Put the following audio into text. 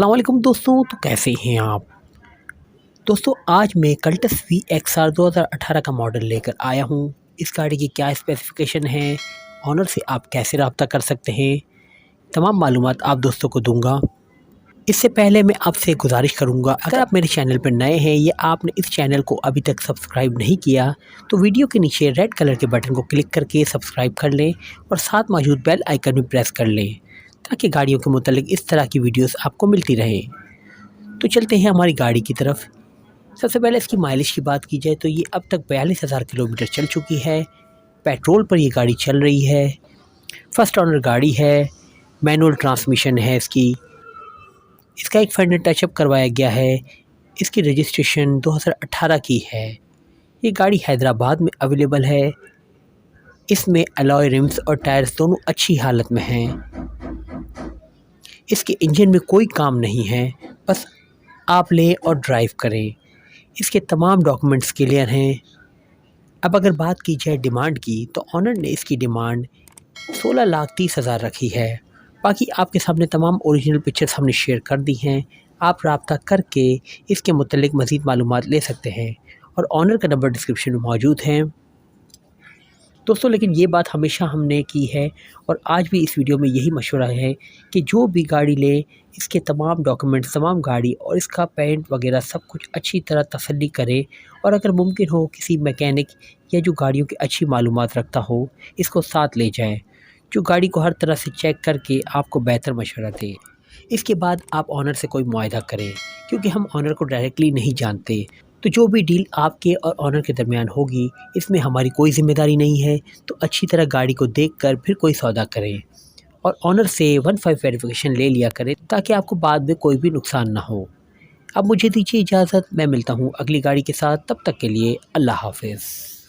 अस्सलाम वालेकुम दोस्तों। तो कैसे हैं आप दोस्तों। आज मैं कल्टस VXR 2018 का मॉडल लेकर आया हूं। इस गाड़ी की क्या स्पेसिफिकेशन है, ऑनर से आप कैसे रब्ता कर सकते हैं, तमाम मालूमात आप दोस्तों को दूंगा। इससे पहले मैं आपसे गुजारिश करूंगा, अगर आप मेरे चैनल पर नए हैं या आपने इस चैनल को अभी तक सब्सक्राइब नहीं किया तो वीडियो के नीचे रेड कलर के बटन को क्लिक करके सब्सक्राइब कर लें और साथ मौजूद बेल आइकन भी प्रेस कर लें ताकि गाड़ियों के मुतालिक इस तरह की वीडियोस आपको मिलती रहे। तो चलते हैं हमारी गाड़ी की तरफ। सबसे पहले इसकी माइलेज की बात की जाए तो ये अब तक 42,000 किलोमीटर चल चुकी है। पेट्रोल पर ये गाड़ी चल रही है। फर्स्ट ओनर गाड़ी है, मैनुअल ट्रांसमिशन है इसका एक फेंडर टचअप करवाया गया है। इसकी रजिस्ट्रेशन 2018 की है। ये गाड़ी हैदराबाद में अवेलेबल है। इसमें अलॉय रिम्स और टायर्स दोनों अच्छी हालत में हैं। इसके इंजन में कोई काम नहीं है, बस आप लें और ड्राइव करें। इसके तमाम डॉक्यूमेंट्स क्लियर हैं। अब अगर बात की जाए डिमांड की तो ऑनर ने इसकी डिमांड 16,30,000 रखी है। बाकी आपके सामने तमाम ओरिजिनल पिक्चर्स हमने शेयर कर दी हैं। आप रब्ता करके इसके मुतल्लिक मज़ीद मालूमात ले सकते हैं और ऑनर का नंबर डिस्क्रिप्शन में मौजूद है दोस्तों। लेकिन ये बात हमेशा हमने की है और आज भी इस वीडियो में यही मशवरा है कि जो भी गाड़ी ले इसके तमाम डॉक्यूमेंट्स, तमाम गाड़ी और इसका पेंट वगैरह सब कुछ अच्छी तरह तसल्ली करे और अगर मुमकिन हो किसी मैकेनिक या जो गाड़ियों की अच्छी मालूमात रखता हो इसको साथ ले जाए, जो गाड़ी को हर तरह से चेक करके आपको बेहतर मशवरा दे। इसके बाद आप ऑनर से कोई मुआहदा करें, क्योंकि हम ऑनर को डायरेक्टली नहीं जानते। तो जो भी डील आपके और ऑनर के दरमियान होगी इसमें हमारी कोई ज़िम्मेदारी नहीं है। तो अच्छी तरह गाड़ी को देखकर फिर कोई सौदा करें और ऑनर से 1.5 वेरिफिकेशन ले लिया करें ताकि आपको बाद में कोई भी नुकसान ना हो। अब मुझे दीजिए इजाज़त, मैं मिलता हूँ अगली गाड़ी के साथ। तब तक के लिए अल्लाह हाफ़िज़।